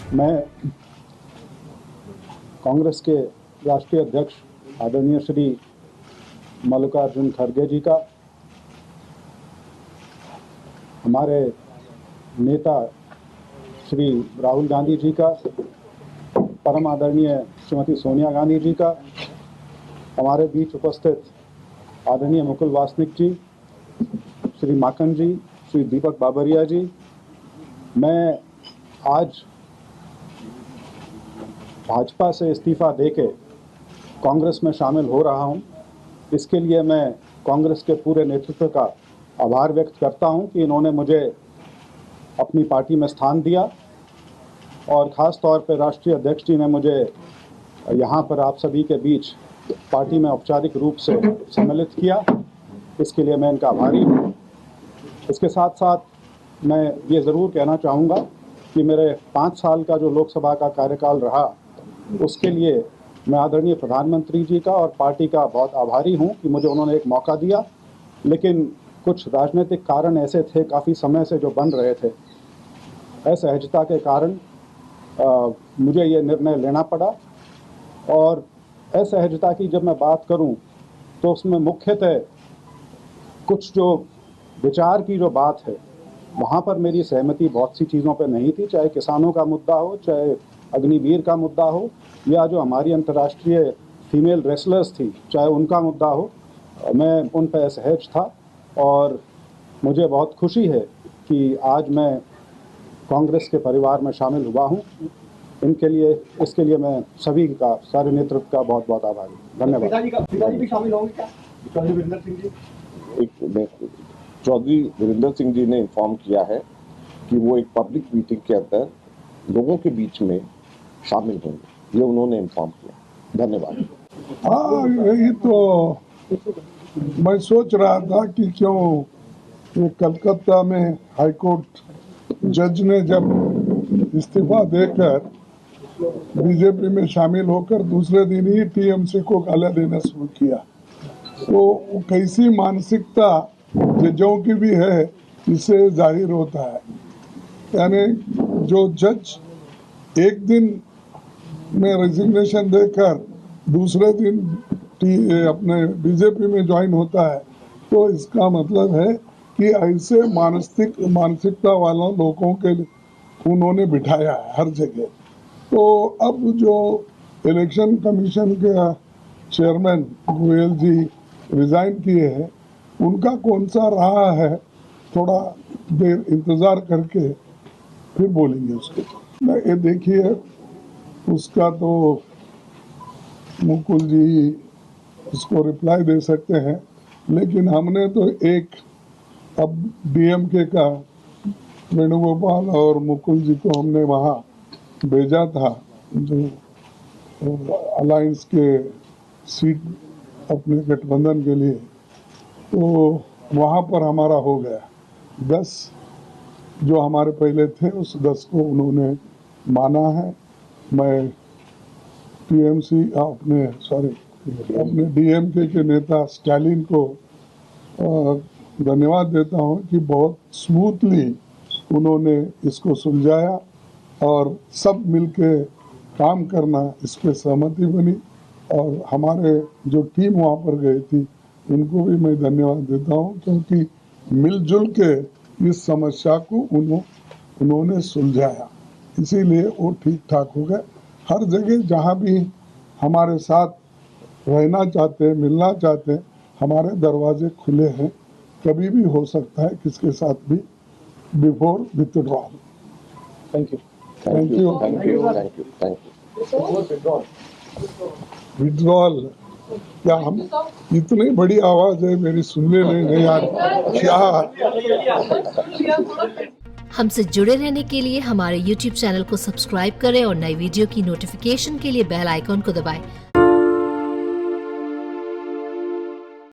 मैं कांग्रेस के राष्ट्रीय अध्यक्ष आदरणीय श्री मल्लिकार्जुन खड़गे जी का, हमारे नेता श्री राहुल गांधी जी का, परम आदरणीय श्रीमती सोनिया गांधी जी का, हमारे बीच उपस्थित आदरणीय मुकुल वासनिक जी, श्री माखन जी, श्री दीपक बाबरिया जी, मैं आज भाजपा से इस्तीफा देके कांग्रेस में शामिल हो रहा हूं। इसके लिए मैं कांग्रेस के पूरे नेतृत्व का आभार व्यक्त करता हूं कि इन्होंने मुझे अपनी पार्टी में स्थान दिया और ख़ास तौर पर राष्ट्रीय अध्यक्ष जी ने मुझे यहां पर आप सभी के बीच पार्टी में औपचारिक रूप से सम्मिलित किया। इसके लिए मैं इनका आभारी हूं। इसके साथ साथ मैं ये ज़रूर कहना चाहूँगा कि मेरे 5 साल का जो लोकसभा का कार्यकाल रहा, उसके लिए मैं आदरणीय प्रधानमंत्री जी का और पार्टी का बहुत आभारी हूं कि मुझे उन्होंने एक मौका दिया। लेकिन कुछ राजनीतिक कारण ऐसे थे काफ़ी समय से जो बन रहे थे, असहजता के कारण मुझे ये निर्णय लेना पड़ा। और असहजता की जब मैं बात करूं तो उसमें मुख्यतः कुछ जो विचार की जो बात है, वहाँ पर मेरी सहमति बहुत सी चीज़ों पर नहीं थी, चाहे किसानों का मुद्दा हो, चाहे अग्निवीर का मुद्दा हो, या जो हमारी अंतर्राष्ट्रीय फीमेल रेसलर्स थी, चाहे उनका मुद्दा हो। मैं उन पर असहज था और मुझे बहुत खुशी है कि आज मैं कांग्रेस के परिवार में शामिल हुआ हूं। इसके लिए मैं सभी का, सारे नेतृत्व का बहुत बहुत आभारी हूं। धन्यवाद। पिताजी भी शामिल होंगे क्या? चौधरी वीरेंद्र सिंह जी? चौधरी वीरेंद्र सिंह जी ने इन्फॉर्म किया है कि वो एक पब्लिक मीटिंग के अंदर लोगों के बीच में शामिल होंगे, ये उन्होंने इन्फॉर्म किया। धन्यवाद। हाँ, यही तो मैं सोच रहा था कि क्यों ये कलकत्ता में हाईकोर्ट जज ने जब इस्तीफा देकर बीजेपी में शामिल होकर दूसरे दिन ही टीएमसी को गालियां देना शुरू किया, तो कैसी मानसिकता जजों की भी है, इससे जाहिर होता है। यानी जो जज एक दिन में रेजिग्नेशन देकर दूसरे दिन अपने बीजेपी में ज्वाइन होता है, तो इसका मतलब है कि ऐसे मानसिकता वालों लोगों के उन्होंने बिठाया है हर जगह। तो अब जो इलेक्शन कमीशन के चेयरमैन गोयल जी रिजाइन किए हैं, उनका कौन सा रहा है, थोड़ा देर इंतज़ार करके फिर बोलेंगे उसको। ये देखिए, उसका तो मुकुल जी उसको रिप्लाई दे सकते हैं, लेकिन हमने तो एक अब डीएमके का वेणुगोपाल और मुकुल जी को हमने वहाँ भेजा था, जो अलायंस के सीट अपने गठबंधन के लिए, तो वहाँ पर हमारा हो गया 10 जो हमारे पहले थे, उस 10 को उन्होंने माना है। मैं टीएमसी अपने डीएमके के नेता स्टालिन को धन्यवाद देता हूं कि बहुत स्मूथली उन्होंने इसको सुलझाया और सब मिलके काम करना, इस पे सहमति बनी। और हमारे जो टीम वहाँ पर गई थी, उनको भी मैं धन्यवाद देता हूँ, क्योंकि मिलजुल के इस समस्या को उन्होंने सुलझाया, इसीलिए वो ठीक ठाक हो गए। हर जगह जहाँ भी हमारे साथ रहना चाहते, मिलना चाहते, हमारे दरवाजे खुले हैं, कभी भी हो सकता है किसके साथ भी, before withdrawal. Thank you. Thank you, thank you, thank you, thank you. Withdrawal क्या, हम इतनी बड़ी आवाज है मेरी, सुनने नहीं यार क्या। हमसे जुड़े रहने के लिए हमारे YouTube चैनल को सब्सक्राइब करें और नई वीडियो की नोटिफिकेशन के लिए बेल आइकॉन को दबाएं।